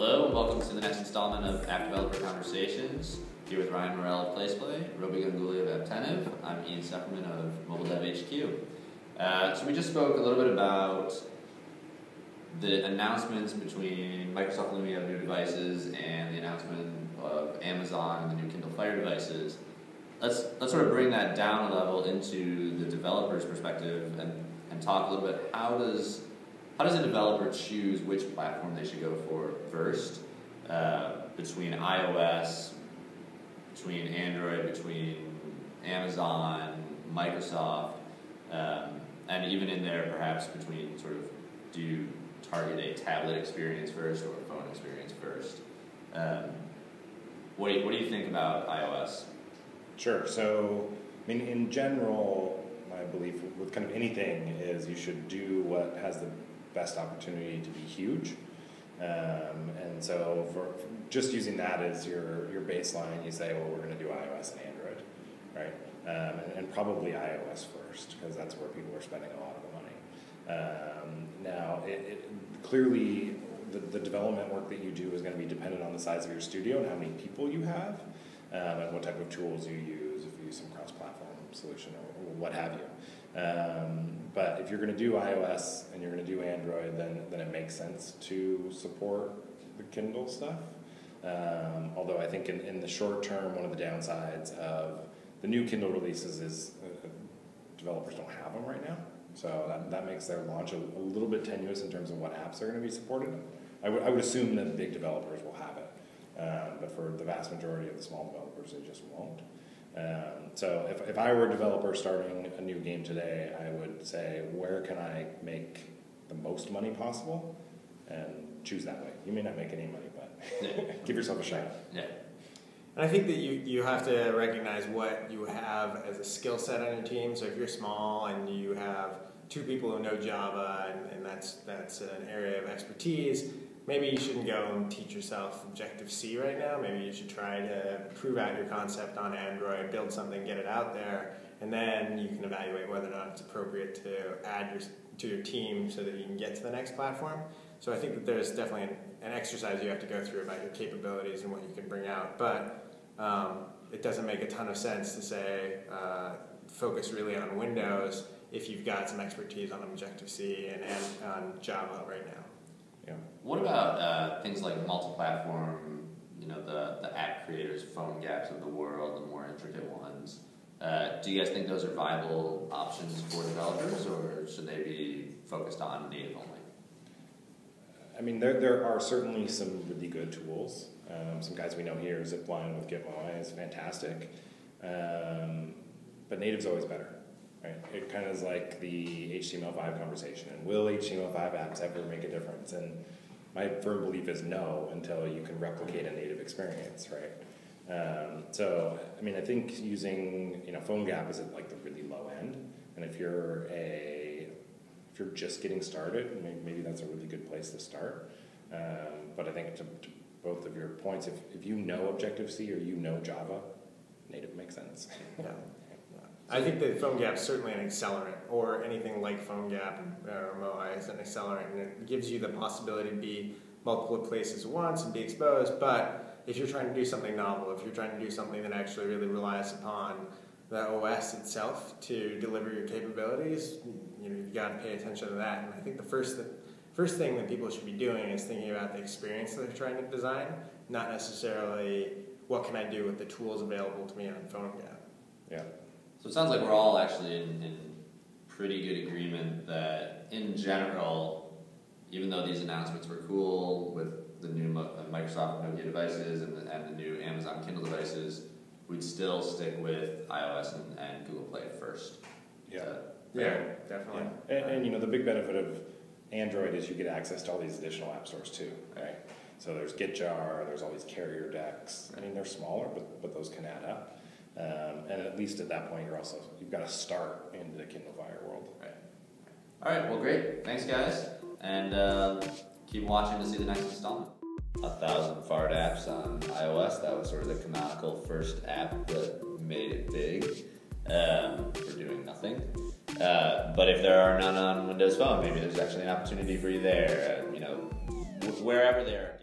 Hello, and welcome to the next installment of App Developer Conversations. Here with Ryan Morell of PlacePlay, Roby Ganguly of Apptentive. I'm Ian Sepperman of Mobile Dev HQ. So we just spoke a little bit about the announcements between Microsoft Lumia of new devices and the announcement of Amazon and the new Kindle Fire devices. Let's sort of bring that down a level into the developer's perspective and talk a little bit. How does a developer choose which platform they should go for first, between iOS, between Android, between Amazon, Microsoft, and even in there perhaps between sort of, do you target a tablet experience first or a phone experience first? What do you think about iOS? Sure. So, I mean, in general, my belief with kind of anything is you should do what has the best opportunity to be huge. And so for just using that as your baseline, you say, well, we're going to do iOS and Android, right? And probably iOS first, because that's where people are spending a lot of the money. Now, clearly, the development work that you do is going to be dependent on the size of your studio and how many people you have, and what type of tools you use, if you use some cross-platform solution or what have you. But if you're going to do iOS and you're going to do Android, then it makes sense to support the Kindle stuff. Although I think in the short term, one of the downsides of the new Kindle releases is developers don't have them right now. So that makes their launch a little bit tenuous in terms of what apps are going to be supported. I would assume that big developers will have it. But for the vast majority of the small developers, they just won't. So if I were a developer starting a new game today, I would say, where can I make the most money possible? And choose that way. You may not make any money, but give yourself a shot. Yeah. And I think that you have to recognize what you have as a skill set on your team. So if you're small and you have two people who know Java and that's an area of expertise, maybe you shouldn't go and teach yourself Objective-C right now. Maybe you should try to prove out your concept on Android, build something, get it out there, and then you can evaluate whether or not it's appropriate to add to your team so that you can get to the next platform. So I think that there's definitely an exercise you have to go through about your capabilities and what you can bring out. But it doesn't make a ton of sense to say focus really on Windows if you've got some expertise on Objective-C and on Java right now. Yeah. What about things like multi-platform, the app creators, PhoneGaps of the world, the more intricate ones? Do you guys think those are viable options for developers, or should they be focused on native only? I mean, there are certainly some really good tools. Some guys we know here, Zipline with Gitmo is fantastic. But native's always better. Right? It kind of is like the HTML5 conversation. And will HTML5 apps ever make a difference? And my firm belief is no, until you can replicate a native experience, right? So, I mean, I think using PhoneGap is at like the really low end. And if you're just getting started, maybe that's a really good place to start. But I think to both of your points, if you know Objective-C or you know Java, native makes sense. Yeah. I think that PhoneGap is certainly an accelerant, or anything like PhoneGap or Moai is an accelerant, and it gives you the possibility to be multiple places at once and be exposed. But if you're trying to do something novel, if you're trying to do something that actually really relies upon the OS itself to deliver your capabilities, you've got to pay attention to that. And I think the first thing that people should be doing is thinking about the experience that they're trying to design, not necessarily what can I do with the tools available to me on PhoneGap. Yeah. So it sounds like we're all actually in pretty good agreement that, in general, even though these announcements were cool with the new Microsoft Nokia devices and the new Amazon Kindle devices, we'd still stick with iOS and Google Play first. Yeah. Yeah, definitely. Yeah. And the big benefit of Android is you get access to all these additional app stores too, right? So there's GitJar, there's all these carrier decks. I mean, they're smaller, but those can add up. And at least at that point, you've got to start into the Kindle Fire world. Right. All right. Well, great. Thanks, guys, and keep watching to see the next installment. 1,000 fart apps on iOS. That was sort of the canonical first app that made it big for doing nothing. But if there are none on Windows Phone, maybe there's actually an opportunity for you there. Wherever there.